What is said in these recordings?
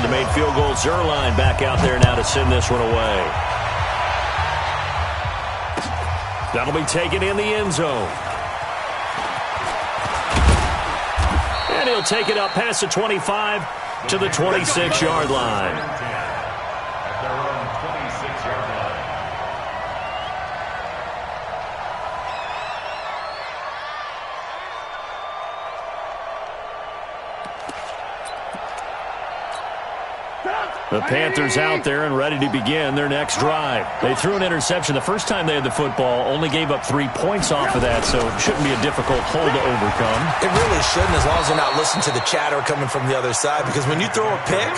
made field goal Zerline back out there now to send this one away. That'll be taken in the end zone. And he'll take it up past the 25 to the 26-yard line. The Panthers out there and ready to begin their next drive. They threw an interception the first time they had the football, only gave up 3 points off of that, so it shouldn't be a difficult hole to overcome. It really shouldn't, as long as they're not listening to the chatter coming from the other side, because when you throw a pick,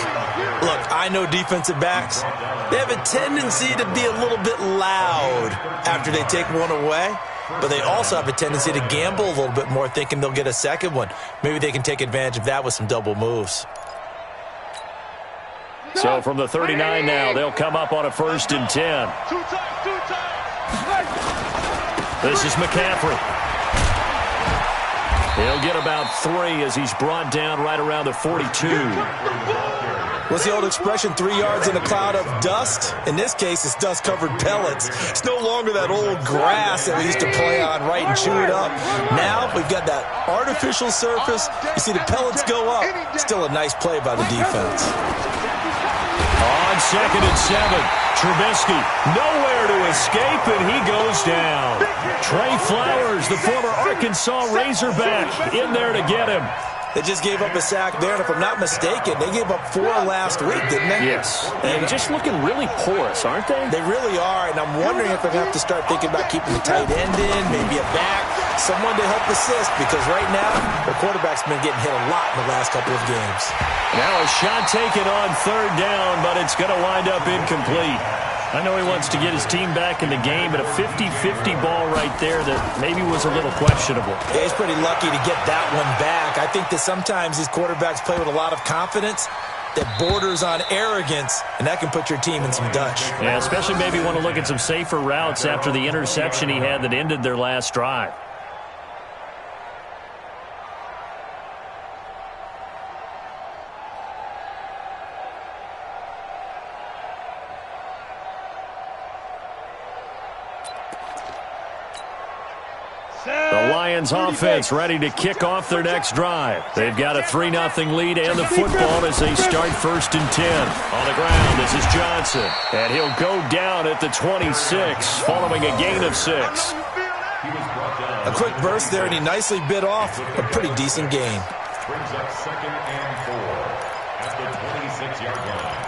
look, I know defensive backs, they have a tendency to be a little bit loud after they take one away, but they also have a tendency to gamble a little bit more, thinking they'll get a second one. Maybe they can take advantage of that with some double moves. So from the 39 now, they'll come up on a 1st and 10. This is McCaffrey. He'll get about 3 as he's brought down right around the 42. What's the old expression, 3 yards in a cloud of dust? In this case, it's dust-covered pellets. It's no longer that old grass that we used to play on, right, and chew it up. Now we've got that artificial surface. You see the pellets go up. Still a nice play by the defense. On 2nd and 7, Trubisky nowhere to escape, and he goes down. Trey Flowers, the former Arkansas Razorback, in there to get him. They just gave up a sack there, and if I'm not mistaken, they gave up 4 last week, didn't they? Yes. And just looking really porous, aren't they? They really are, and I'm wondering if they're going to have to start thinking about keeping the tight end in, maybe a back, someone to help assist, because right now, their quarterback's been getting hit a lot in the last couple of games. Now a shot taken on 3rd down, but it's going to wind up incomplete. I know he wants to get his team back in the game, but a 50-50 ball right there that maybe was a little questionable. Yeah, he's pretty lucky to get that one back. I think that sometimes these quarterbacks play with a lot of confidence that borders on arrogance, and that can put your team in some Dutch. Yeah, especially maybe want to look at some safer routes after the interception he had that ended their last drive. The Lions offense ready to kick off their next drive. They've got a 3-0 lead and the football as they start 1st and 10. On the ground, this is Johnson. And he'll go down at the 26 following a gain of 6. A quick burst there, and he nicely bit off a pretty decent gain. Brings up 2nd and 4 at the 26-yard line.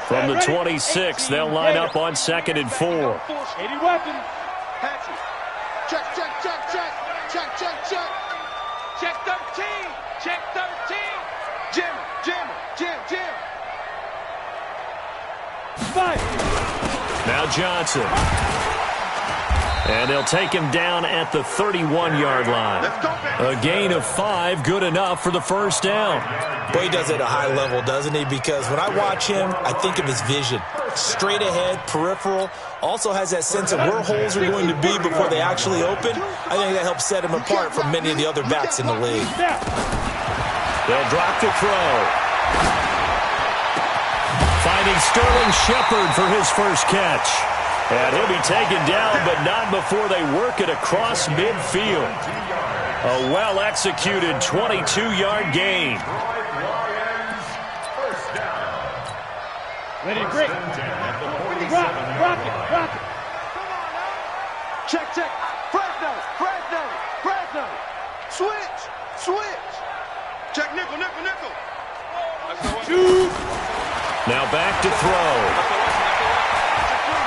From the 26, they'll line up on 2nd and 4. 80 weapons. Check, check, check, check. Check, check, check. Check 13. Check 13. Jim, Jim, Jim, Jim. Five. Now Johnson. And they'll take him down at the 31-yard line. A gain of 5, good enough for the 1st down. Boy, he does it at a high level, doesn't he? Because when I watch him, I think of his vision. Straight ahead, peripheral. Also has that sense of where holes are going to be before they actually open. I think that helps set him apart from many of the other backs in the league. They'll drop the throw. Finding Sterling Shepard for his first catch. And he'll be taken down, but not before they work it across midfield. A well-executed 22-yard gain. Ready, break. Rock it. Check, check. Fresno. Switch. Check nickel. Two. Now back to throw.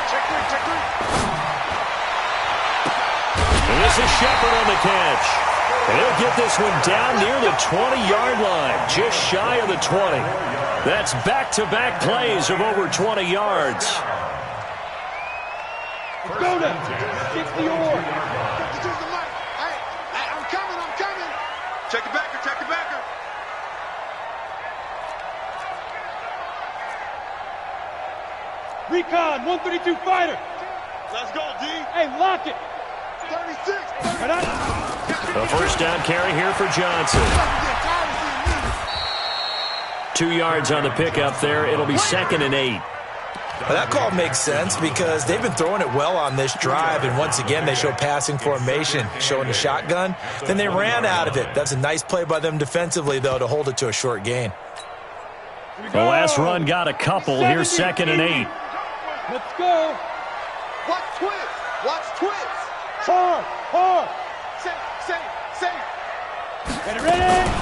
Check three. And this is Shepard on the catch. And he'll get this one down near the 20-yard line, just shy of the 20. That's back-to-back plays of over 20 yards. Go now. Get the oar. Hey, I'm coming. Check the backer. Recon, 132 fighter. Let's go, D. Hey, lock it. 36. Right on. A 1st down carry here for Johnson. 2 yards on the pickup there. It'll be 2nd and 8. Well, that call makes sense because they've been throwing it well on this drive, and once again they show passing formation, showing the shotgun. Then they ran out of it. That's a nice play by them defensively, though, to hold it to a short gain. The last run got a couple. Here's 2nd and 8. Let's go. Watch twist. Watch twist. Hard. Safe. Ready.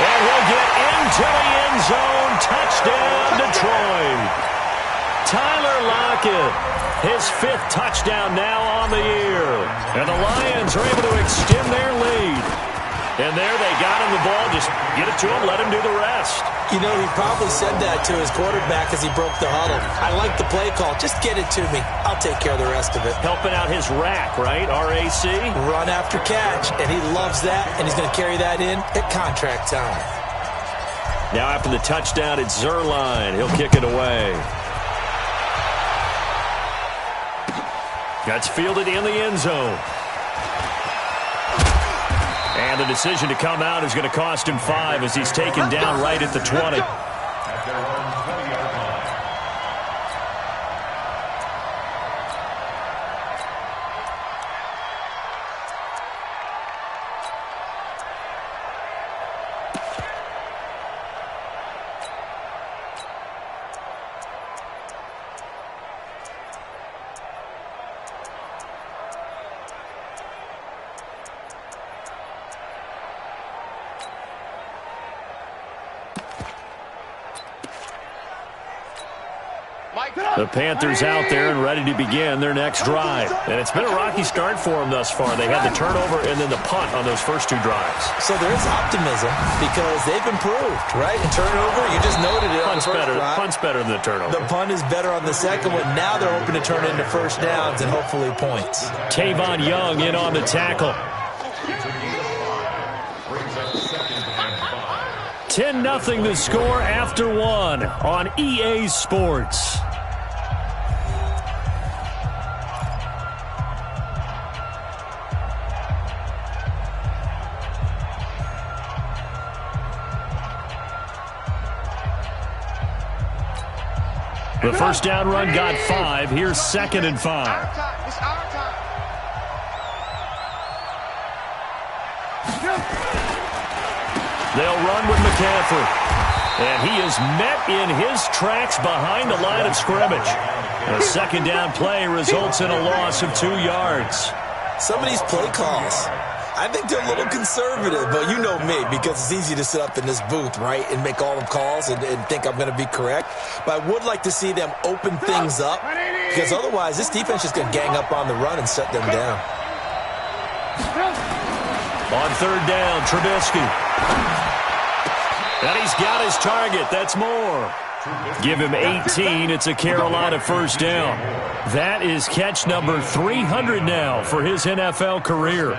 And he'll get into the end zone. Touchdown, Detroit. Tyler Lockett, his 5th touchdown now on the year. And the Lions are able to extend their lead. And there they got him the ball. Just get it to him, let him do the rest. You know, he probably said that to his quarterback as he broke the huddle. I like the play call. Just get it to me. I'll take care of the rest of it. Helping out his rack, right? RAC. Run after catch, and he loves that, and he's going to carry that in at contract time. Now after the touchdown, it's Zuerlein. He'll kick it away. That's fielded in the end zone. And the decision to come out is going to cost him 5 as he's taken down right at the 20. At their own 20-yard line. The Panthers out there and ready to begin their next drive. And it's been a rocky start for them thus far. They had the turnover and then the punt on those first 2 drives. So there is optimism because they've improved, right? And turnover, you just noted it on the first drive. Punt's better than the turnover. The punt is better on the second one. Now they're hoping to turn into first downs and hopefully points. Tavon Young in on the tackle. 10-0 the score after 1 on EA Sports. The first down run got 5. Here's 2nd and 5. It's our time. They'll run with McCaffrey. And he is met in his tracks behind the line of scrimmage. A second down play results in a loss of 2 yards. Some of these play calls, I think they're a little conservative, but you know me, because it's easy to sit up in this booth, right, and make all the calls and think I'm going to be correct. But I would like to see them open things up, because otherwise this defense is going to gang up on the run and shut them down. On 3rd down, Trubisky. And he's got his target. That's more. Give him 18. It's a Carolina first down. That is catch number 300 now for his NFL career.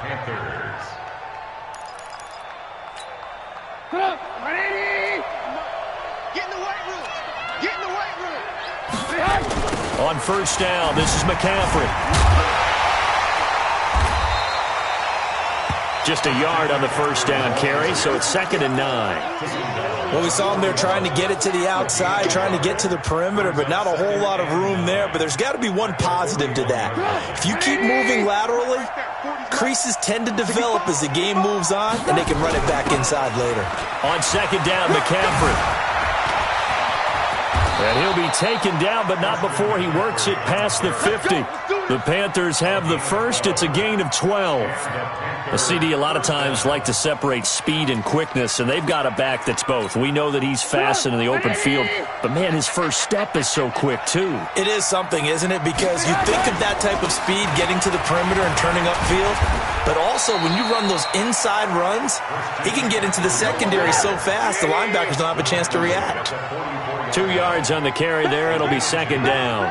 Panthers. Get in the weight room. Get in the weight room. On first down, this is McCaffrey. Just a yard on the first down carry, so it's 2nd and 9. Well, we saw them there trying to get it to the outside, trying to get to the perimeter, but not a whole lot of room there. But there's got to be one positive to that. If you keep moving laterally, creases tend to develop as the game moves on, and they can run it back inside later. On 2nd down, McCaffrey. And he'll be taken down, but not before he works it past the 50. The Panthers have the first. It's a gain of 12. A CD a lot of times like to separate speed and quickness, and they've got a back that's both. We know that he's fast in the open field, but, man, his first step is so quick, too. It is something, isn't it? Because you think of that type of speed getting to the perimeter and turning upfield, but also when you run those inside runs, he can get into the secondary so fast the linebackers don't have a chance to react. 2 yards on the carry there. It'll be 2nd down.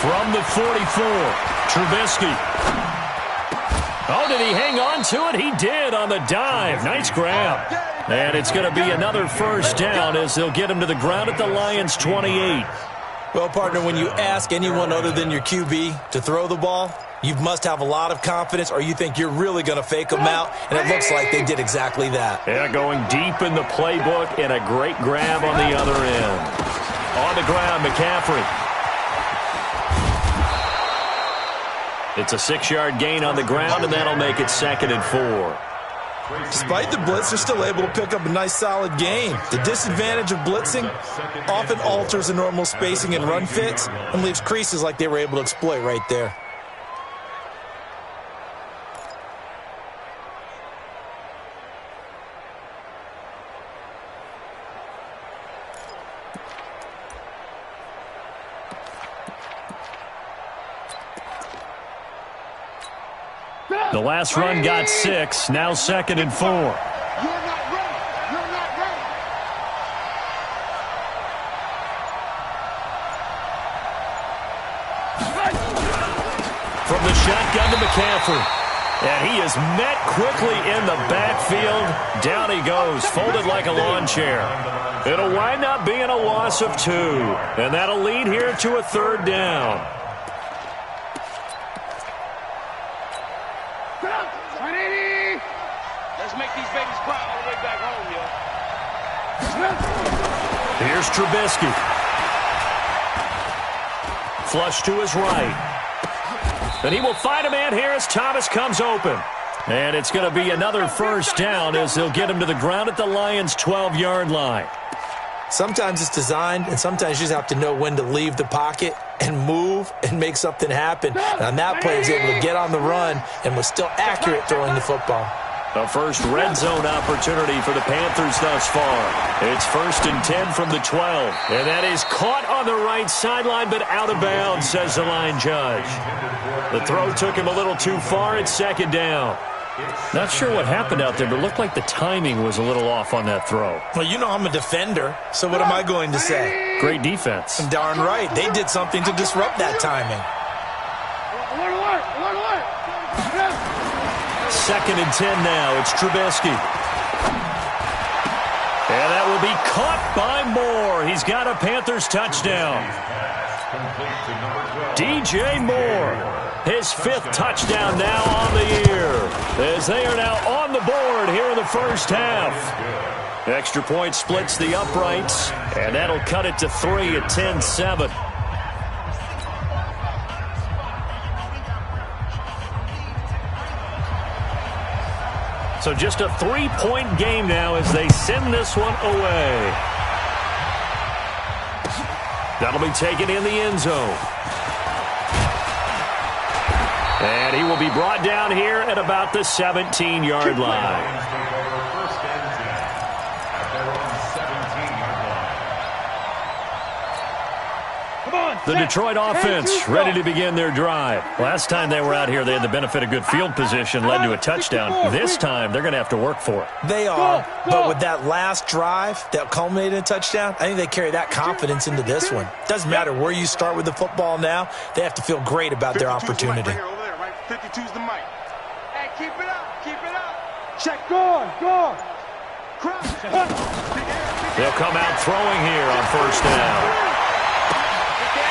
From the 44, Trubisky. Oh, did he hang on to it? He did on the dive. Nice grab. And it's going to be another first down as they'll get him to the ground at the Lions' 28. Well, partner, when you ask anyone other than your QB to throw the ball, you must have a lot of confidence or you think you're really going to fake them out, and it looks like they did exactly that. Yeah, going deep in the playbook and a great grab on the other end. On the ground, McCaffrey. It's a 6-yard gain on the ground, and that'll make it 2nd and 4. Despite the blitz, they're still able to pick up a nice, solid gain. The disadvantage of blitzing often alters the normal spacing and run fits and leaves creases like they were able to exploit right there. The last run got 6, now 2nd and 4. You're not ready. You're not ready. From the shotgun to McCaffrey. And he is met quickly in the backfield. Down he goes, folded like a lawn chair. It'll wind up being a loss of 2. And that'll lead here to a 3rd down. Let's make these babies cry all the way back home, yo. Here's Trubisky. Flush to his right. And he will find a man here as Thomas comes open. And it's going to be another 1st down as they'll get him to the ground at the Lions' 12-yard line. Sometimes it's designed, and sometimes you just have to know when to leave the pocket and move and make something happen. And on that play, he was able to get on the run and was still accurate throwing the football. The first red zone opportunity for the Panthers thus far. It's 1st and 10 from the 12. And that is caught on the right sideline, but out of bounds, says the line judge. The throw took him a little too far. It's 2nd down. Not sure what happened out there, but it looked like the timing was a little off on that throw. Well, you know I'm a defender, so what am I going to say? Great defense. Darn right. They did something to disrupt that timing. 2nd and 10 now. It's Trubisky. And that will be caught by Moore. He's got a Panthers touchdown. DJ Moore, his 5th touchdown now on the year, as they are now on the board here in the first half. Extra point splits the uprights, and that'll cut it to 3 at 10-7. So just a 3-point game now as they send this one away. That'll be taken in the end zone. And he will be brought down here at about the 17-yard line. The Detroit offense ready to begin their drive. Last time they were out here, they had the benefit of good field position, led to a touchdown. This time, they're going to have to work for it. They are, but with that last drive that culminated in a touchdown, I think they carry that confidence into this one. Doesn't matter where you start with the football now, they have to feel great about their opportunity. 52's the mic. Hey, keep it up, keep it up. Check, go on. They'll come out throwing here on 1st down.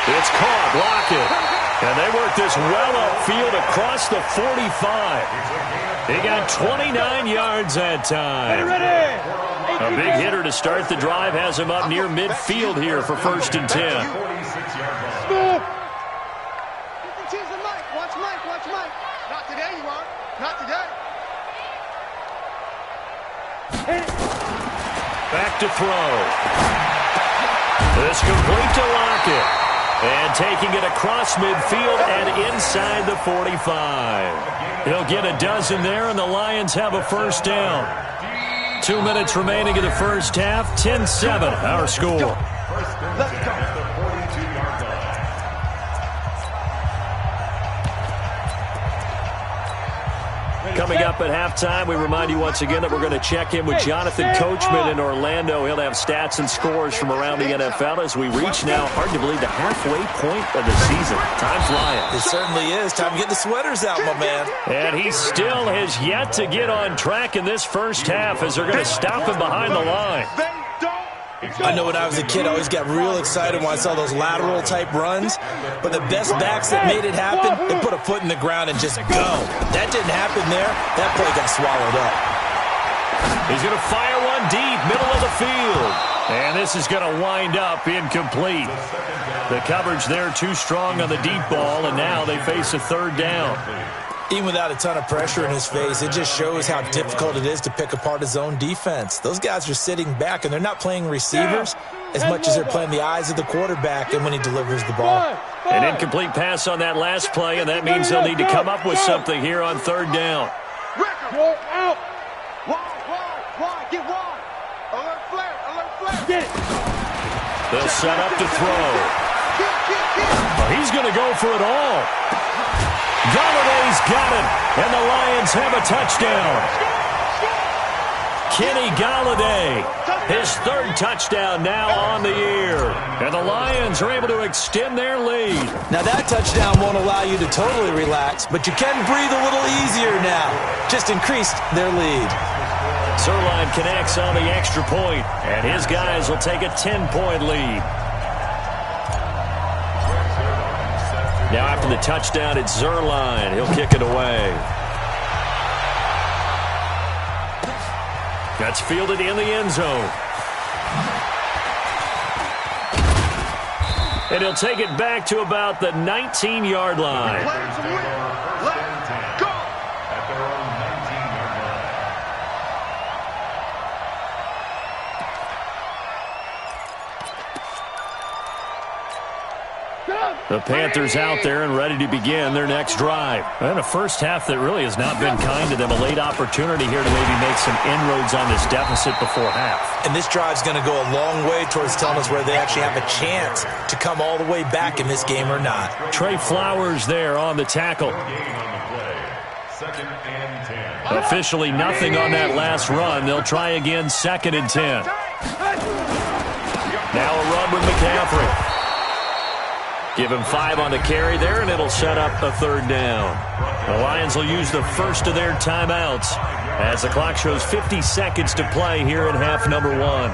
It's caught, Lockett. And they work this well upfield across the 45. He got 29 yards that time. A big hitter to start the drive has him up near midfield here for 1st and 10. Watch Mike. Not today, you are. Not today. Back to throw. This complete to Lockett. And taking it across midfield and inside the 45. He'll get a dozen there, and the Lions have a 1st down. 2 minutes remaining in the first half. 10-7, our score. Let's go. Coming up at halftime, we remind you once again that we're going to check in with Jonathan Coachman in Orlando. He'll have stats and scores from around the NFL as we reach now, hard to believe, the halfway point of the season. Time flying. It certainly is. Time to get the sweaters out, my man. And he still has yet to get on track in this first half as they're going to stop him behind the line. They don't I know when I was a kid, I always got real excited when I saw those lateral type runs, but the best backs that made it happen, they put a foot in the ground and just go. That didn't happen there. That play got swallowed up. He's going to fire one deep, middle of the field. And this is going to wind up incomplete. The coverage there too strong on the deep ball, and now they face a third down. Even without a ton of pressure in his face, it just shows how difficult it is to pick apart his own defense. Those guys are sitting back, and they're not playing receivers as much as they're playing the eyes of the quarterback and when he delivers the ball. An incomplete pass on that last play, and that means they'll need to come up with something here on third down. Go out. Wide, get wide. Alert flare. Get it. They'll set up to throw. Well, he's going to go for it all. Galladay's got it, and the Lions have a touchdown. Kenny Galladay, his third touchdown now on the year. And the Lions are able to extend their lead. Now that touchdown won't allow you to totally relax, but you can breathe a little easier now. Just increased their lead. Zerline connects on the extra point, and his guys will take a 10-point lead. Now after the touchdown, it's Zerline. He'll kick it away. That's fielded in the end zone. And he'll take it back to about the 19-yard line. Let's go. At their own 19-yard line. The Panthers out there and ready to begin their next drive. And a first half that really has not been kind to them. A late opportunity here to maybe make some inroads on this deficit before half. And this drive's going to go a long way towards telling us whether they actually have a chance to come all the way back in this game or not. Trey Flowers there on the tackle. Second and 10. Officially nothing on that last run. They'll try again, second and 10. Now a run with McCaffrey. Give him 5 on the carry there, and it'll set up a third down. The Lions will use the first of their timeouts as the clock shows 50 seconds to play here in half number 1.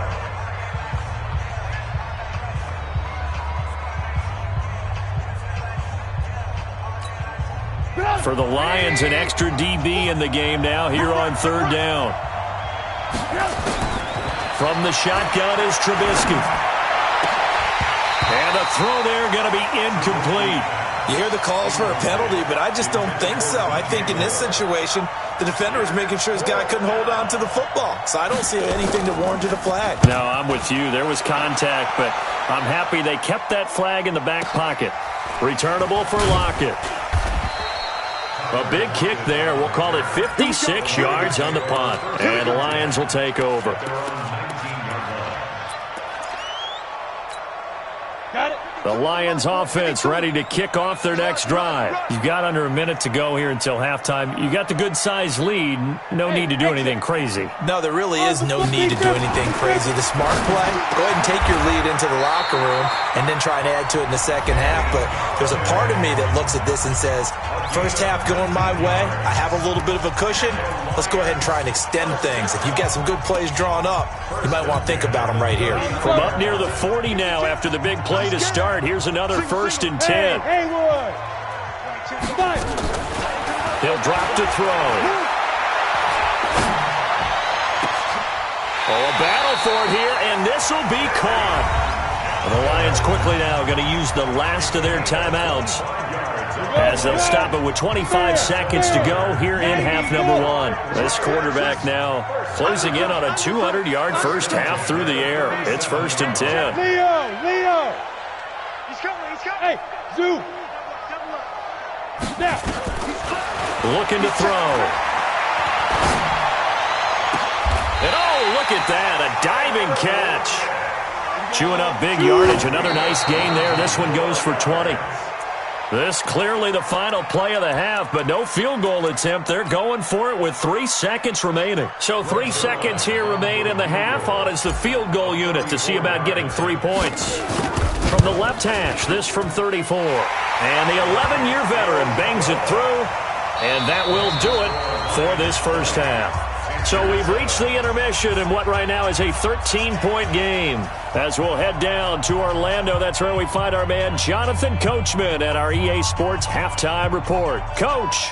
For the Lions, an extra DB in the game now here on third down. From the shotgun is Trubisky. And the throw there going to be incomplete. You hear the calls for a penalty, but I just don't think so. I think in this situation, the defender was making sure his guy couldn't hold on to the football. So I don't see anything that warranted a flag. No, I'm with you. There was contact, but I'm happy they kept that flag in the back pocket. Returnable for Lockett. A big kick there. We'll call it 56 yards on the punt. And the Lions will take over. Got it. The Lions offense ready to kick off their next drive. You've got under a minute to go here until halftime. You got the good-sized lead. No need to do anything crazy. No, there really is no need to do anything crazy. The smart play, go ahead and take your lead into the locker room and then try and add to it in the second half. But there's a part of me that looks at this and says, first half going my way, I have a little bit of a cushion. Let's go ahead and try and extend things. If you've got some good plays drawn up, you might want to think about them right here. From up near the 40 now after the big play to start. Here's another first and 10. Haywood. He'll drop to throw. Oh, a battle for it here, and this will be caught. The Lions quickly now going to use the last of their timeouts as they'll stop it with 25 seconds to go here in half number 1. This quarterback now closing in on a 200-yard first half through the air. It's first and 10. Leo. He's coming. Hey, Zoo. Now. Looking to throw. And oh, look at that, a diving catch. Chewing up big yardage, another nice gain there. This one goes for 20. This clearly the final play of the half, but no field goal attempt. They're going for it with 3 seconds remaining. So 3 seconds here remain in the half. On is the field goal unit to see about getting 3 points. From the left hash, this from 34. And the 11-year veteran bangs it through, and that will do it for this first half. So we've reached the intermission in what right now is a 13-point game. As we'll head down to Orlando, that's where we find our man Jonathan Coachman at our EA Sports Halftime Report. Coach.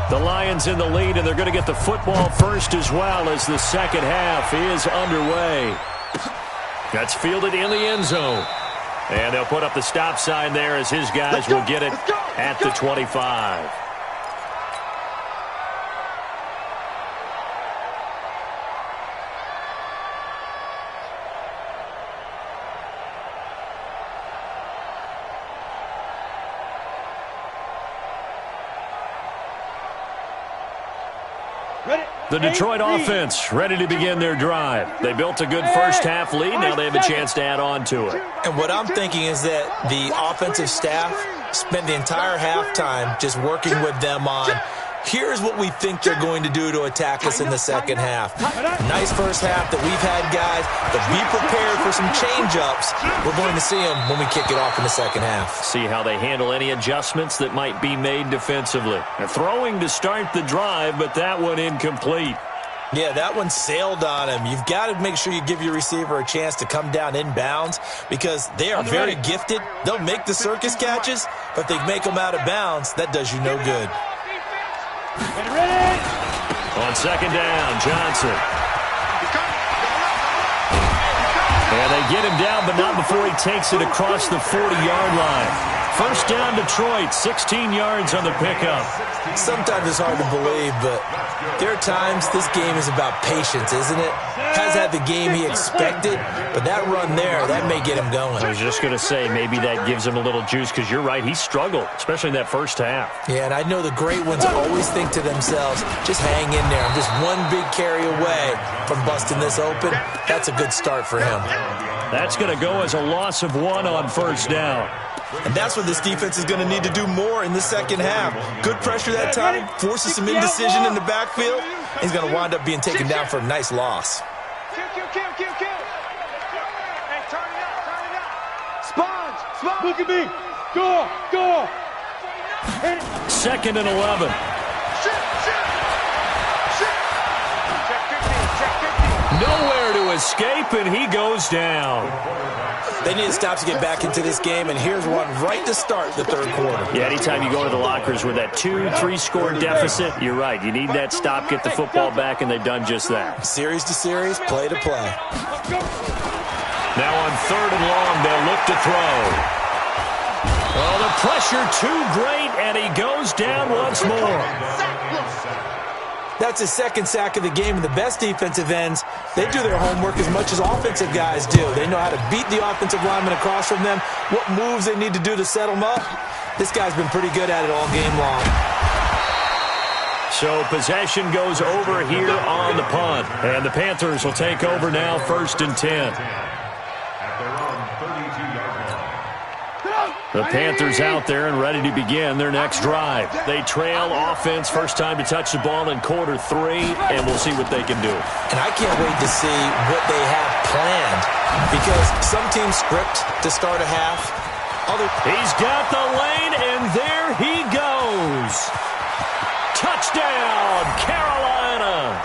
The Lions in the lead, and they're going to get the football first as well as the second half is underway. That's fielded in the end zone. And they'll put up the stop sign there as his guys will get it at the 25. The Detroit offense ready to begin their drive. They built a good first-half lead. Now they have a chance to add on to it. And what I'm thinking is that the offensive staff spent the entire halftime just working with them on, here's what we think they're going to do to attack us in the second half. Nice first half that we've had, guys, but be prepared for some change-ups. We're going to see them when we kick it off in the second half. See how they handle any adjustments that might be made defensively. They're throwing to start the drive, but that one incomplete. Yeah, that one sailed on him. You've got to make sure you give your receiver a chance to come down inbounds because they are very gifted. They'll make the circus catches, but if they make them out of bounds, that does you no good. On second down, Johnson. And they get him down, but not before he takes it across the 40-yard line. First down, Detroit, 16 yards on the pickup. Sometimes it's hard to believe, but there are times this game is about patience, isn't it? Has had the game he expected, but that run there, that may get him going. I was just going to say, maybe that gives him a little juice, because you're right, he struggled, especially in that first half. Yeah, and I know the great ones always think to themselves, just hang in there. I'm just one big carry away from busting this open. That's a good start for him. That's going to go as a loss of 1 on first down. And that's what this defense is going to need to do more in the second half. Good pressure that time, forces some indecision in the backfield. He's going to wind up being taken down for a nice loss. Kill. Hey, turn it up. Sponge. Look at me. Go. Second and 11. Nowhere to escape, and he goes down. They need to stop to get back into this game, and here's one right to start the third quarter. Yeah, anytime you go to the lockers with that 2-3 score deficit, you're right. You need that stop, get the football back, and they've done just that. Series to series, play to play. Now on third and long, they'll look to throw. Oh, the pressure too great, and he goes down once more. That's his second sack of the game, and the best defensive ends, they do their homework as much as offensive guys do. They know how to beat the offensive lineman across from them, what moves they need to do to set them up. This guy's been pretty good at it all game long. So possession goes over here on the punt, and the Panthers will take over now, 1st and 10. The Panthers out there and ready to begin their next drive. They trail offense, first time to touch the ball in quarter 3, and we'll see what they can do. And I can't wait to see what they have planned because some teams script to start a half. He's got the lane, and there he goes. Touchdown, Carolina.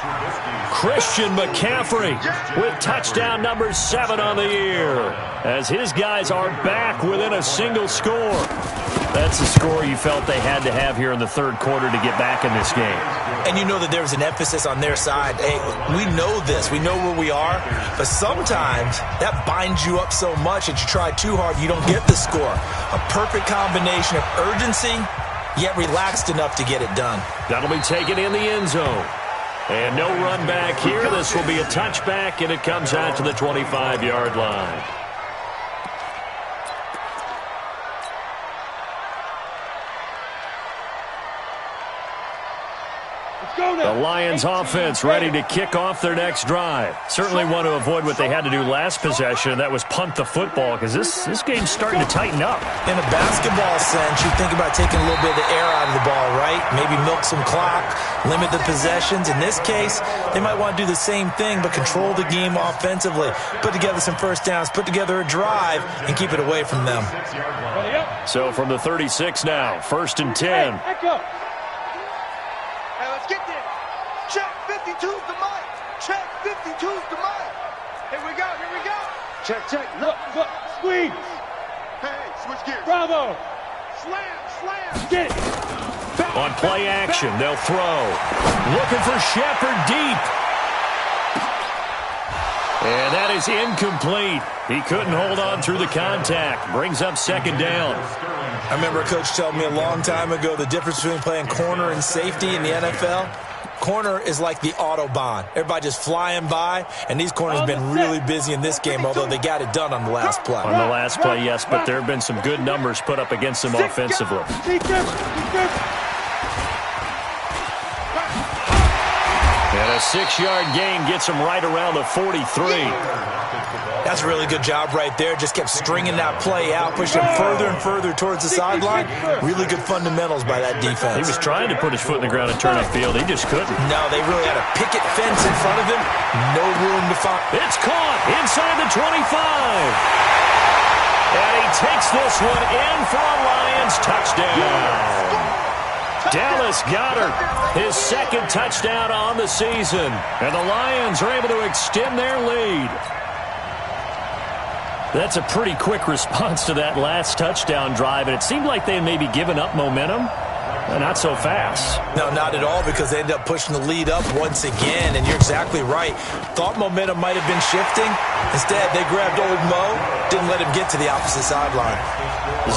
Christian McCaffrey with touchdown number 7 on the year as his guys are back within a single score. That's the score you felt they had to have here in the third quarter to get back in this game. And you know that there was an emphasis on their side. Hey, we know this. We know where we are. But sometimes that binds you up so much that you try too hard, you don't get the score. A perfect combination of urgency, yet relaxed enough to get it done. That'll be taken in the end zone. And no run back here. This will be a touchback, and it comes out to the 25-yard line. The Lions offense ready to kick off their next drive. Certainly want to avoid what they had to do last possession. That was punt the football, because this game's starting to tighten up. In a basketball sense, you think about taking a little bit of the air out of the ball, right? Maybe milk some clock, limit the possessions. In this case, they might want to do the same thing, but control the game offensively. Put together some first downs, put together a drive, and keep it away from them. So from the 36 now, 1st and 10. Hey, let's get there. Check 52's the mic. Check 52's the mic. Here we go. Here we go. Check, check. Look, squeeze. Hey, switch gears. Bravo. Slam. Get it. On play action, they'll throw. Looking for Shepard deep. And that is incomplete. He couldn't hold on through the contact. Brings up 2nd down. I remember a coach telling me a long time ago the difference between playing corner and safety in the NFL. Corner is like the Autobahn. Everybody just flying by, and these corners have been really busy in this game, although they got it done on the last play. On the last play, yes, but there have been some good numbers put up against them offensively. And a 6-yard gain gets them right around the 43. That's a really good job right there. Just kept stringing that play out, pushing him further and further towards the sideline. Really good fundamentals by that defense. He was trying to put his foot in the ground and turn upfield. He just couldn't. No, they really had a picket fence in front of him. No room to find. It's caught inside the 25. And he takes this one in for a Lions touchdown. Dallas Goedert, his 2nd touchdown on the season. And the Lions are able to extend their lead. That's a pretty quick response to that last touchdown drive, and it seemed like they may be giving up momentum. Not so fast. No, not at all, because they ended up pushing the lead up once again, and you're exactly right. Thought momentum might have been shifting. Instead, they grabbed old Mo, didn't let him get to the opposite sideline.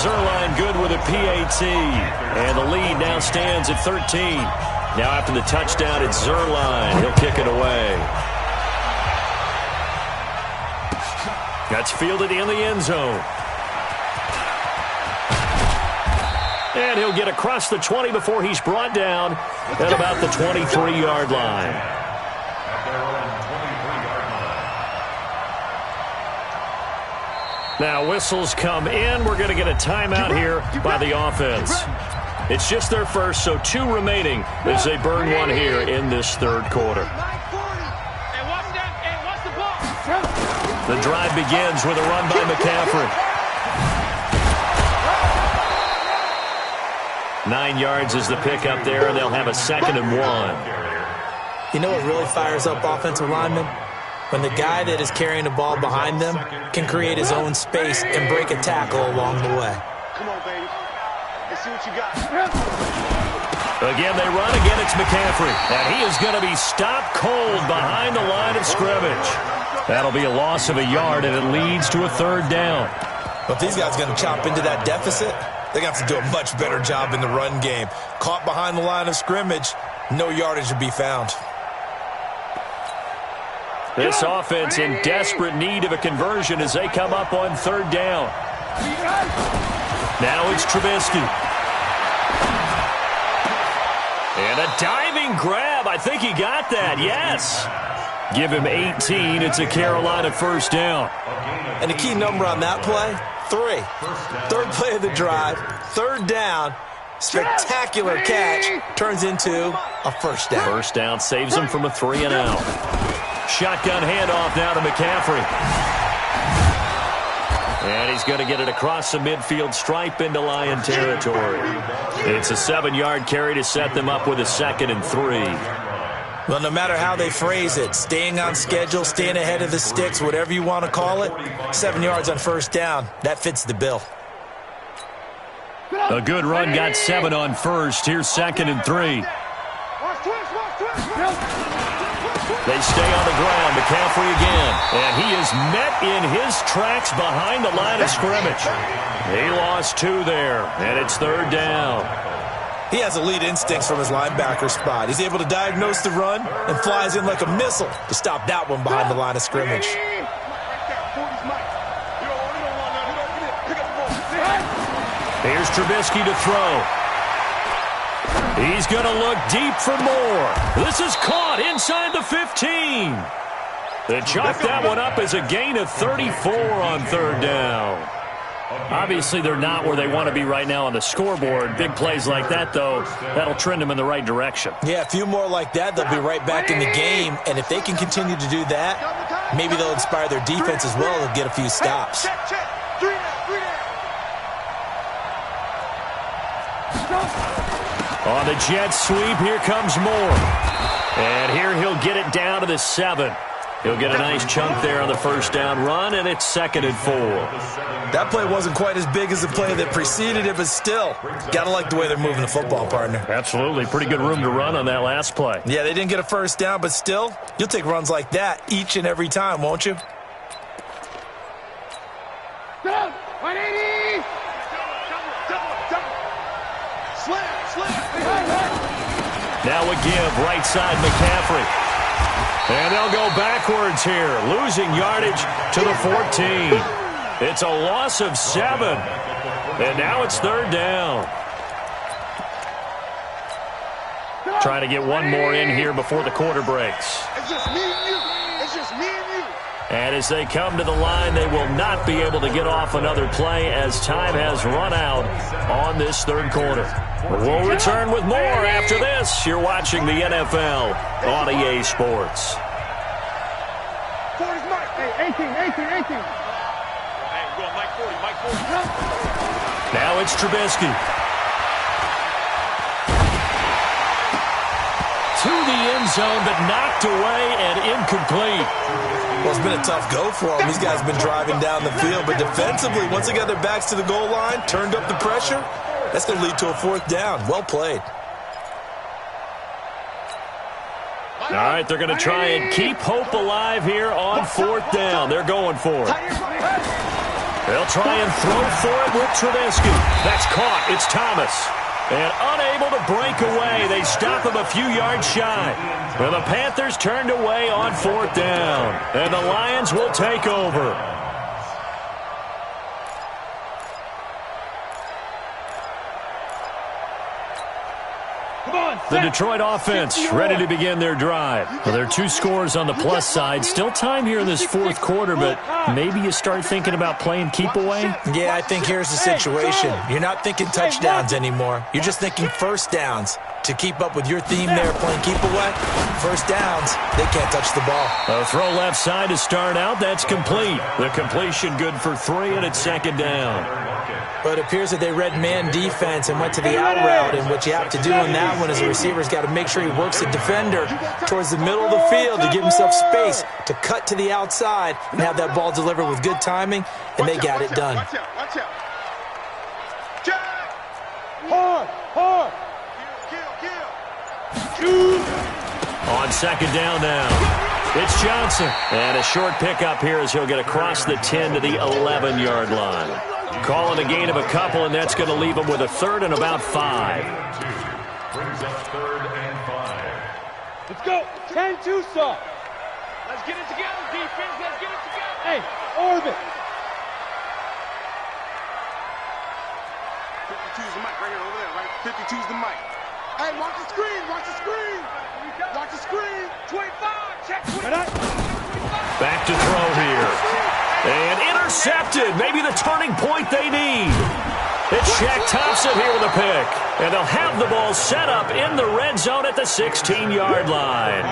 Zuerlein good with a PAT, and the lead now stands at 13. Now after the touchdown, it's Zuerlein. He'll kick it away. That's fielded in the end zone. And he'll get across the 20 before he's brought down at about the 23-yard line. Now whistles come in. We're going to get a timeout here by the offense. It's just their first, so 2 remaining as they burn one here in this 3rd quarter. The drive begins with a run by McCaffrey. 9 yards is the pickup there, and they'll have a 2nd and 1. You know what really fires up offensive linemen? When the guy that is carrying the ball behind them can create his own space and break a tackle along the way. Come on, baby. Let's see what you got. Again, they run. Again, it's McCaffrey. And he is going to be stopped cold behind the line of scrimmage. That'll be a loss of a yard, and it leads to a 3rd down. But if these guys are going to chop into that deficit, they're going to have to do a much better job in the run game. Caught behind the line of scrimmage, no yardage to be found. This offense in desperate need of a conversion as they come up on 3rd down. Now it's Trubisky. And a diving grab. I think he got that. Yes. Give him 18. It's a Carolina 1st down. And the key number on that play, 3. 3rd play of the drive, 3rd down. Spectacular catch turns into a 1st down. 1st down saves him from a 3-and-out. Shotgun handoff now to McCaffrey. And he's going to get it across the midfield stripe into Lion territory. It's a 7-yard carry to set them up with a 2nd and 3. Well, no matter how they phrase it, staying on schedule, staying ahead of the sticks, whatever you want to call it, 7 yards on 1st down, that fits the bill. A good run got 7 on 1st. Here's 2nd and 3. They stay on the ground. McCaffrey again. And he is met in his tracks behind the line of scrimmage. He lost 2 there, and it's 3rd down. He has elite instincts from his linebacker spot. He's able to diagnose the run and flies in like a missile to stop that one behind the line of scrimmage. Here's Trubisky to throw. He's going to look deep for more. This is caught inside the 15. They chalk that one up as a gain of 34 on third down. Obviously, they're not where they want to be right now on the scoreboard. Big plays like that, though, that'll trend them in the right direction. Yeah, a few more like that, they'll be right back in the game. And if they can continue to do that, maybe they'll inspire their defense as well and get a few stops. On the jet sweep, here comes Moore. And here he'll get it down to the 7. He'll get a nice chunk there on the first down run, and it's 2nd and 4. That play wasn't quite as big as the play that preceded it, but still, gotta like the way they're moving the football, partner. Absolutely. Pretty good room to run on that last play. Yeah, they didn't get a first down, but still, you'll take runs like that each and every time, won't you? Down, 180. Now a give, right side McCaffrey. And they'll go backwards here, losing yardage to the 14. It's a loss of 7. And now it's third down. Trying to get one more in here before the quarter breaks. It's just me and you. It's just me and you. And as they come to the line, they will not be able to get off another play as time has run out on this third quarter. We'll return with more after this. You're watching the NFL on EA Sports. 40's Mike. Hey, 18. Hey, go Mike 40, Mike 40. Now it's Trubisky. To the end zone, but knocked away and incomplete. Well, it's been a tough go for them. These guys have been driving down the field, but defensively, once they got their backs to the goal line, turned up the pressure, that's going to lead to a fourth down. Well played. All right, they're going to try and keep hope alive here on fourth down. They're going for it. They'll try and throw for it with Trubisky. That's caught. It's Thomas. And unable to break away, they stop him a few yards shy. And the Panthers turned away on fourth down. And the Lions will take over. The Detroit offense ready to begin their drive. Well, there are 2 scores on the plus side. Still time here in this fourth quarter, but maybe you start thinking about playing keep away? Yeah, I think here's the situation. You're not thinking touchdowns anymore. You're just thinking first downs. To keep up with your theme there, playing keep away, first downs, they can't touch the ball. A throw left side to start out. That's complete. The completion good for 3, and it's second down. But it appears that they read man defense and went to the out route, and what you have to do in that one is the receiver's got to make sure he works the defender towards the middle of the field to give himself space to cut to the outside and have that ball delivered with good timing, and they got it done. Watch out. Hard. On second down now, it's Johnson. And a short pickup here as he'll get across the 10 to the 11-yard line. Calling a gain of a couple, and that's going to leave him with a third and about 5. Brings up 3rd and 5. Let's go. 10-2 saw. Let's get it together, defense. Let's get it together. Hey, orbit. 52's the mic right here, over there, right? 52's the mic. Hey, watch the screen. 25. Check 25. Back to throw here. And intercepted. Maybe the turning point they need. It's Shaq Thompson here with a pick. And they'll have the ball set up in the red zone at the 16-yard line.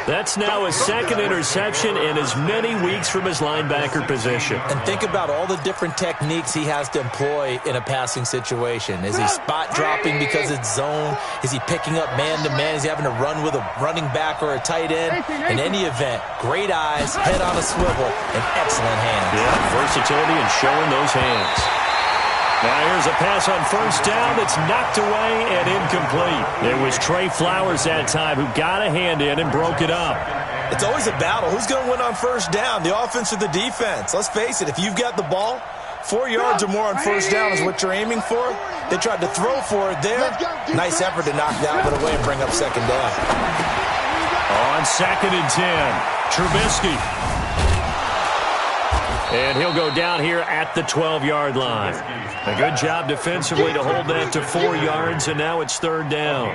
That's now his second interception in as many weeks from his linebacker position. And think about all the different techniques he has to employ in a passing situation. Is he spot dropping because it's zone? Is he picking up man-to-man? Is he having to run with a running back or a tight end? In any event, great eyes, head on a swivel, and excellent hands. Yeah, versatility and showing those hands. Now here's a pass on first down that's knocked away and incomplete. It was Trey Flowers that time who got a hand in and broke it up. It's always a battle. Who's going to win on first down, the offense or the defense? Let's face it, if you've got the ball, 4 yards or more on first down is what you're aiming for. They tried to throw for it there. Nice effort to knock that one away and bring up second down. On 2nd and 10, Trubisky. And he'll go down here at the 12-yard line. A good job defensively to hold that to 4 yards, and now it's 3rd down.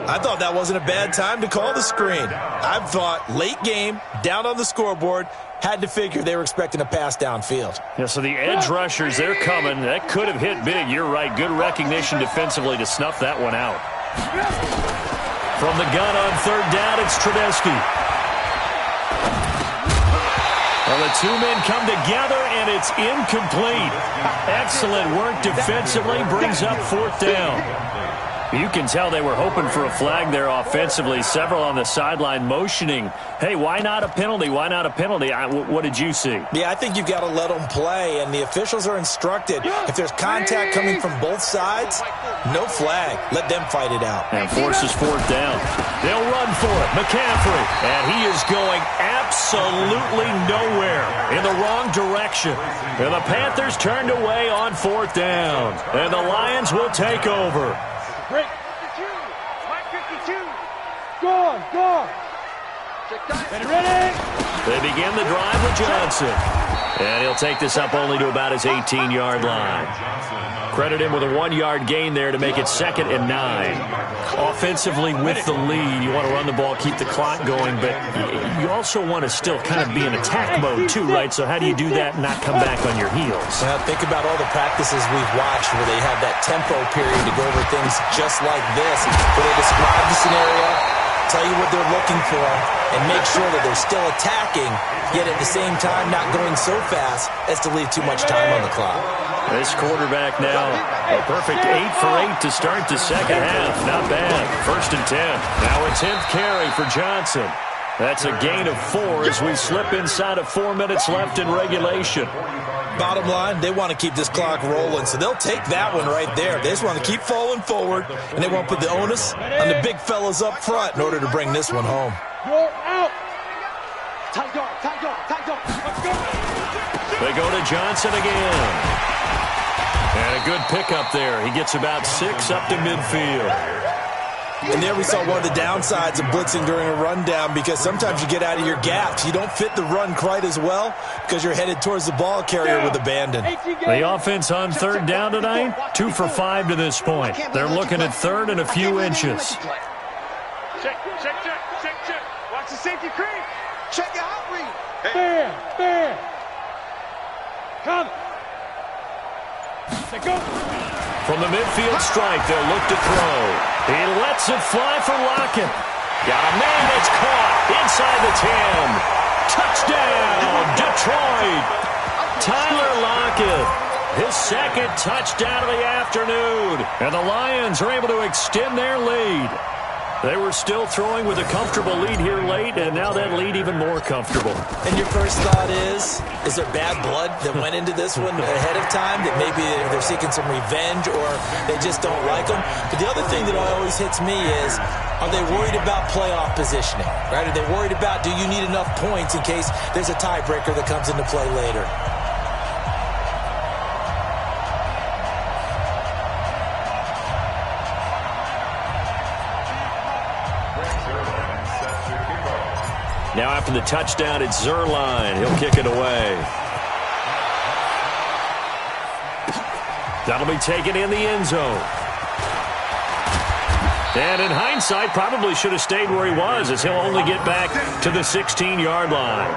I thought that wasn't a bad time to call the screen. I thought late game, down on the scoreboard, had to figure they were expecting a pass downfield. Yeah, so the edge rushers, they're coming. That could have hit big. You're right. Good recognition defensively to snuff that one out. From the gun on 3rd down, it's Trubisky. Well, the 2 men come together, and it's incomplete. Excellent work defensively, brings up 4th down. You can tell they were hoping for a flag there offensively. Several on the sideline motioning, hey, why not a penalty? Why not a penalty? What did you see? Yeah, I think you've got to let them play, and the officials are instructed. If there's contact coming from both sides, no flag. Let them fight it out. And forces 4th down. They'll run for it. McCaffrey. And he is going absolutely nowhere in the wrong direction. And the Panthers turned away on 4th down. And the Lions will take over. Break. 52. Mike 52. Go on. Ready. They begin the drive with Johnson. And he'll take this up only to about his 18-yard line. Credit him with a 1-yard gain there to make it 2nd and 9. Offensively with the lead, you want to run the ball, keep the clock going, but you also want to still kind of be in attack mode too, right? So how do you do that and not come back on your heels? Well, think about all the practices we've watched where they have that tempo period to go over things just like this, where they describe the scenario, tell you what they're looking for, and make sure that they're still attacking, yet at the same time not going so fast as to leave too much time on the clock. This quarterback now, a perfect 8 for 8 to start the second half. Not bad. 1st and 10. Now a 10th carry for Johnson. That's a gain of 4 as we slip inside of 4 minutes left in regulation. Bottom line, they want to keep this clock rolling, so they'll take that one right there. They just want to keep falling forward, and they won't put the onus on the big fellas up front in order to bring this one home. Go out. Tight dog. Let's go. They go to Johnson again. And a good pickup there. He gets about 6 up to midfield. And there we saw one of the downsides of blitzing during a rundown, because sometimes you get out of your gaps. You don't fit the run quite as well because you're headed towards the ball carrier with abandon. The offense on 3rd down tonight, 2 for 5 to this point. They're looking at 3rd and a few inches. Check. Watch the safety creep. Check your out read. Fair. Come. Go. From the midfield strike, they'll look to throw. He lets it fly for Lockett. Got a man that's caught inside the 10. Touchdown, Detroit. Tyler Lockett, his 2nd touchdown of the afternoon. And the Lions are able to extend their lead. They were still throwing with a comfortable lead here late, and now that lead even more comfortable. And your first thought is there bad blood that went into this one ahead of time, that maybe they're seeking some revenge or they just don't like them? But the other thing that always hits me is, are they worried about playoff positioning? Right? Are they worried about, do you need enough points in case there's a tiebreaker that comes into play later? Now after the touchdown, it's Zerline. He'll kick it away. That'll be taken in the end zone. And in hindsight, probably should have stayed where he was, as he'll only get back to the 16-yard line.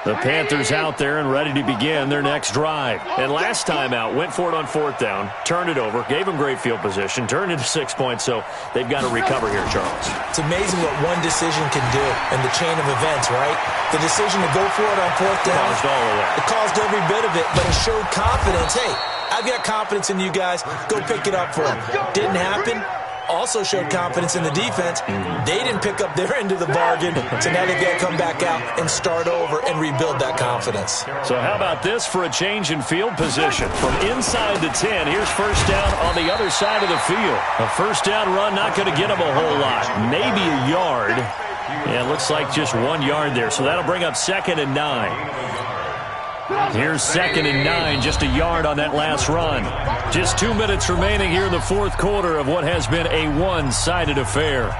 The Panthers out there and ready to begin their next drive. And last time out, went for it on 4th down, turned it over, gave them great field position, turned it to 6 points, so they've got to recover here, Charles. It's amazing what one decision can do in the chain of events, right? The decision to go for it on 4th down. Caused all of that. It caused every bit of it, but it showed confidence. Hey, I've got confidence in you guys. Go pick it up for them. Didn't happen. Also showed confidence in the defense. They didn't pick up their end of the bargain, so now they've got to come back out and start over and rebuild that confidence. So how about this for a change in field position? From inside the 10, here's 1st down on the other side of the field. A 1st down run not going to get them a whole lot. Maybe a yard. Yeah, it looks like just 1 yard there, so that'll bring up 2nd and 9. Here's 2nd and 9, just a yard on that last run. Just 2 minutes remaining here in the fourth quarter of what has been a one-sided affair.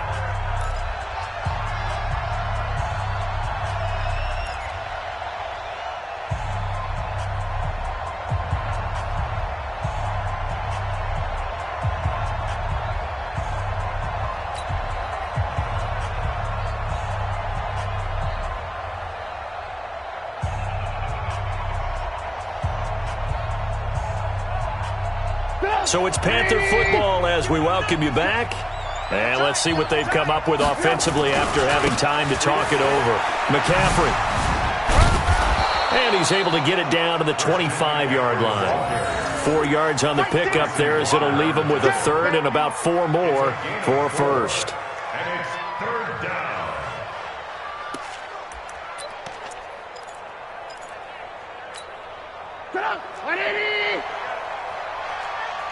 So it's Panther football as we welcome you back. And let's see what they've come up with offensively after having time to talk it over. McCaffrey. And he's able to get it down to the 25-yard line. 4 yards on the pickup there as it'll leave him with a third and about 4 more for a first. And it's 3rd down.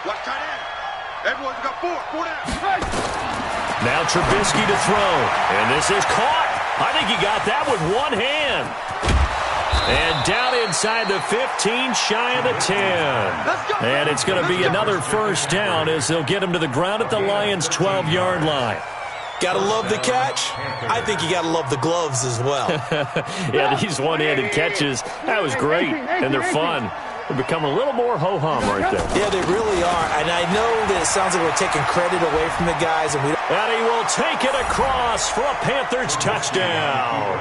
Watch tight end. Everyone's got 4 down. Now Trubisky to throw. And this is caught. I think he got that with one hand. And down inside the 15, shy of the 10. And it's going to be another first down as they'll get him to the ground at the Lions' 12-yard line. Gotta love the catch. I think you gotta love the gloves as well. Yeah, these one-handed catches, that was great, and they're fun. They're becoming a little more ho-hum right there. Yeah, they really are. And I know that it sounds like we're taking credit away from the guys. And he will take it across for a Panthers touchdown.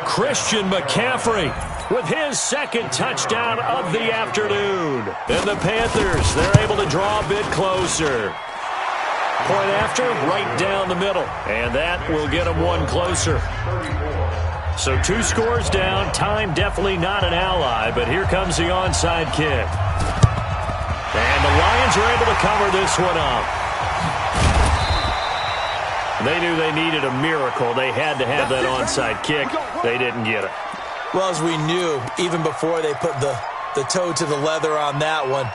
Christian McCaffrey with his 2nd touchdown of the afternoon. And the Panthers, they're able to draw a bit closer. Point after, right down the middle. And that will get them one closer. So 2 scores down. Time definitely not an ally, but here comes the onside kick. And the Lions are able to cover this one up. They knew they needed a miracle. They had to have that onside kick. They didn't get it. Well, as we knew, even before they put the toe to the leather on that one,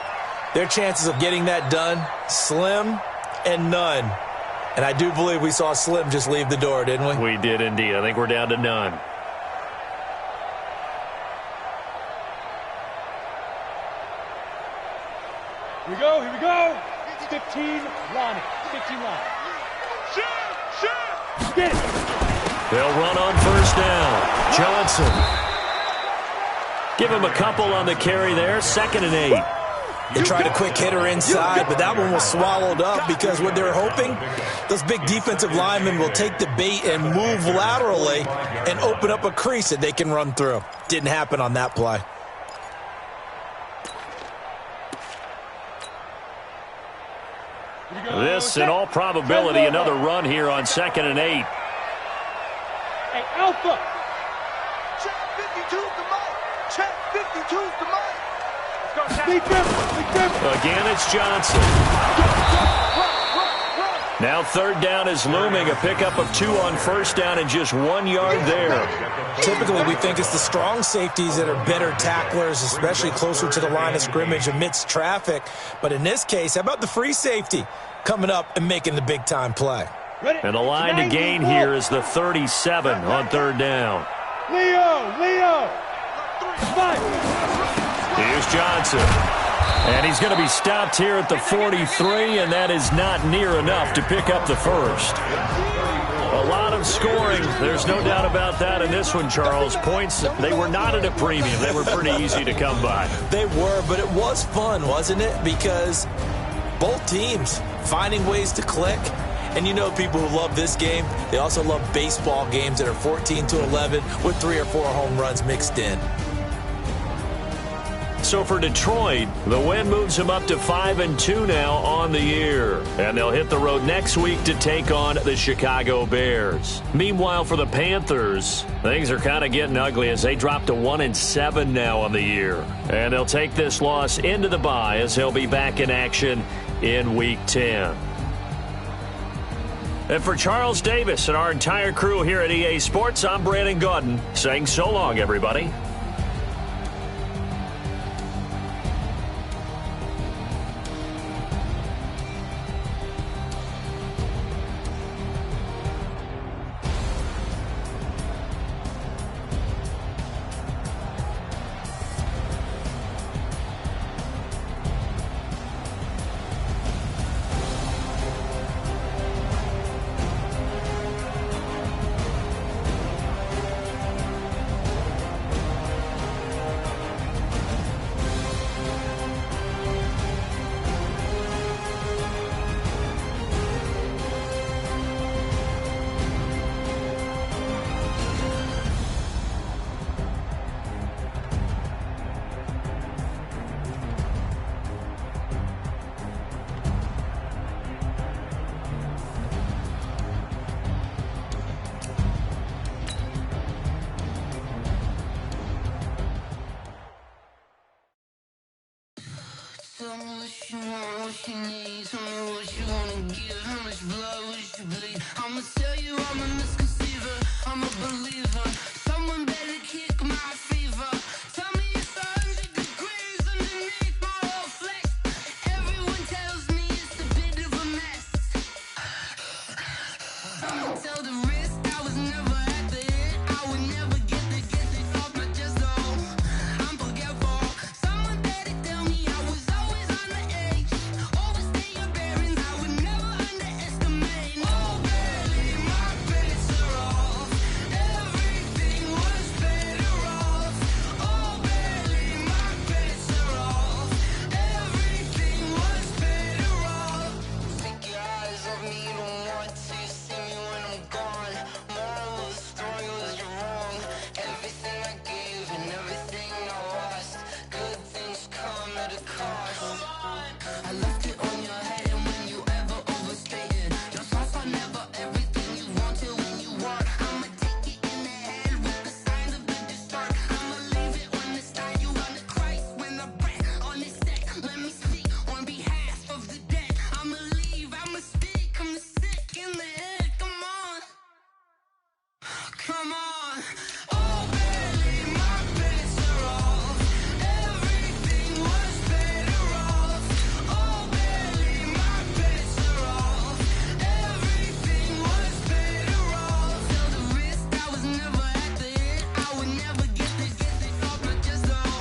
their chances of getting that done, slim and none. And I do believe we saw Slim just leave the door, didn't we? We did indeed. I think we're down to none. Here we go, here we go. 15, Ronnie. 15 line. Shoot! Get it. They'll run on first down. Johnson. Give him a couple on the carry there. 2nd and 8. They tried a quick hitter inside, but that one was swallowed up because what they're hoping, those big defensive linemen will take the bait and move laterally and open up a crease that they can run through. Didn't happen on that play. This, in all probability, another run here on 2nd and 8. Hey, Alpha. Check 52's the mic. Check 52's the mic. Again, it's Johnson. Now 3rd down is looming. A pickup of 2 on first down and just 1 yard there. Typically, we think it's the strong safeties that are better tacklers, especially closer to the line of scrimmage amidst traffic. But in this case, how about the free safety coming up and making the big-time play? And the line to gain here is the 37 on 3rd down. Leo. 5. Here's Johnson. And he's going to be stopped here at the 43, and that is not near enough to pick up the first. A lot of scoring. There's no doubt about that in this one, Charles. Points, they were not at a premium. They were pretty easy to come by. They were, but it was fun, wasn't it? Because both teams finding ways to click. And you know people who love this game, they also love baseball games that are 14-11 with 3 or 4 home runs mixed in. So for Detroit, the win moves them up to 5-2 now on the year. And they'll hit the road next week to take on the Chicago Bears. Meanwhile, for the Panthers, things are kind of getting ugly as they drop to 1-7 now on the year. And they'll take this loss into the bye as they'll be back in action in Week 10. And for Charles Davis and our entire crew here at EA Sports, I'm Brandon Gaudin saying so long, everybody. Tell me what you want, what you need. Tell me what you wanna give. How much blood would you bleed? I'ma tell you I'm a misconceiver. I'm a believer. Someone better kick my fever. Tell me it's 100 degrees underneath my whole flesh. Everyone tells me it's a bit of a mess. I'ma tell the risk I was never at the end. I would never get it off my chest though. I'm forgetful. Someone better tell me I was always on the edge. Overstay your bearings, I would never underestimate. Oh baby, my bets are off. Everything was better off. Oh baby, my bets are off. Everything was better off. Take your eyes off me, you don't want to see me when I'm gone. Moral of the story was you're wrong. Everything I gave and everything I lost. Good things come at a cost. I left it on your head, and when you ever overstay it, your thoughts are never everything you want till when you want. I'ma take it in the head with the signs of the distort. I'ma leave it on the side. You on the Christ when the breath on this set. Let me speak on behalf of the dead. I'ma leave, I'ma speak. I'm sick in the head. Come on, come on. Oh baby, my bets are off. Everything was better off. Oh baby, my bets are off. Everything was better off. Tell the risk I was never at the end. I would never get it off my chest though.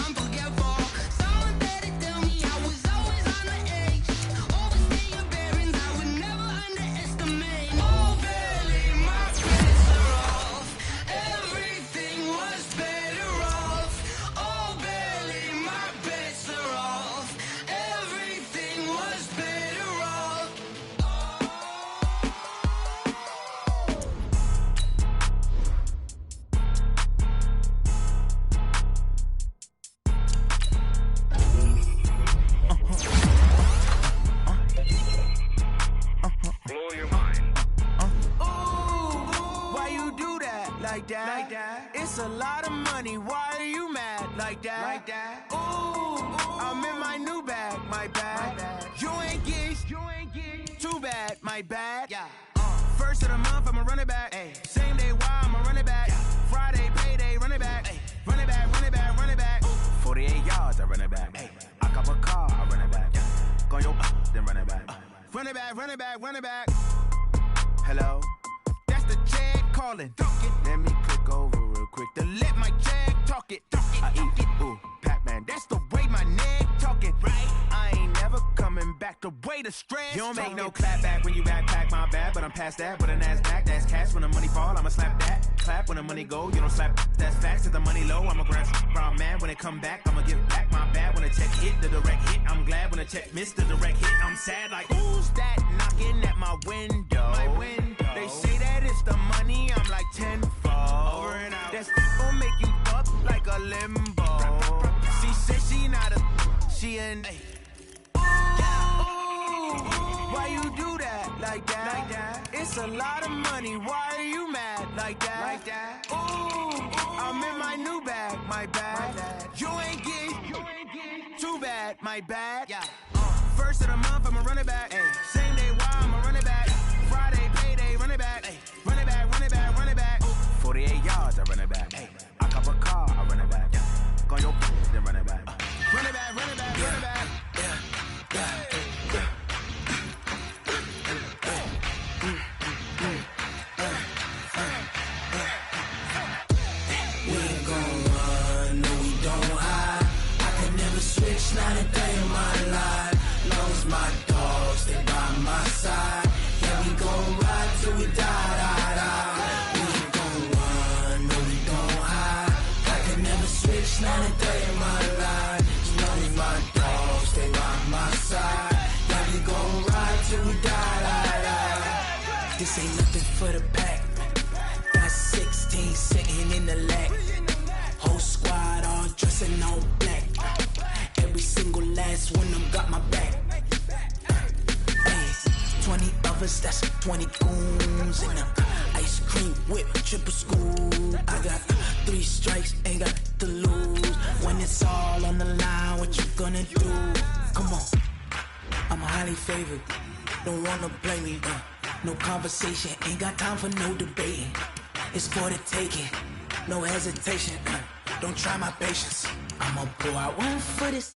I'm forgetful. Someone better tell me I was always on the edge. Overstay your bearings, I would never underestimate. Oh baby, my bets are off. Everything was better off. Oh baby, my bets are off. Everything was better off. Blow your mind. Why you do that? Like that? It's a lot of money. Why are you mad? Like that? Ooh, I'm in my new bag. My bad. You ain't geeks. Too bad. My bad. Yeah. First of the month, I'ma run it back. Same day, why I'ma run it back. Friday, payday, run it back. Run it back, run it back, run it back. 48 yards, I run it back. I cop a car, I run it back. Go your then run it back. Run it back, run it back, run it back. Hello? That's the jag calling. Let me click over real quick to let my jag talk it. I eat it, ooh, Pac-Man. That's the way my neck talking. Right? I ain't never coming back. The way the stress. You don't make no clap back when you backpack, my bad. But I'm past that. But a NASDAQ, that's cash. When the money fall, I'ma slap that. Clap when the money go, you don't slap. That's facts. Cause the money low, I'ma grab brown man. When it come back, I'ma give back my bad. When the check hit, the direct hit. I'm glad when the check missed the direct hit. I'm sad like, who's that knocking at my window? They say that it's the money, I'm like tenfold. Over and out. That's gon' make you up like a limbo. She said she not a, she an. Why you do that? Like that? It's a lot of money. Why are you mad? Like that? Ooh, I'm in my new bag. My bad. You ain't geek. Too bad. My bad. Yeah. First of the month, I'ma run it back. Same day, why I'ma run it back. Friday, payday, run it back. Run it back, run it back, run it back. 48 yards, I run it back. I cop a car, I run it back. Go your then run it back. Run it back, run it back, run it back. We ain't gon' run, no we don't hide. I could never switch, not a day in my life. Long as my dogs, stay by my side. Yeah, we gon' ride till we die. We ain't gon' run, no we don't hide. I could never switch, not a day in my life. As long as my dogs, stay by my side. Yeah, we gon' ride till we die. This ain't nothing for the pack. Got 16 sitting in the lag. Whole squad all dressing all black. Every single last one of them got my back. 20 of us, that's 20 goons in them. Ice cream cream whip, triple scoop. I got 3 strikes, ain't got to lose. When it's all on the line, what you gonna do? Come on, I'm highly favored. Don't wanna play me, no conversation, ain't got time for no debating. It's for the taking, no hesitation. Don't try my patience. I'ma pour out one for this.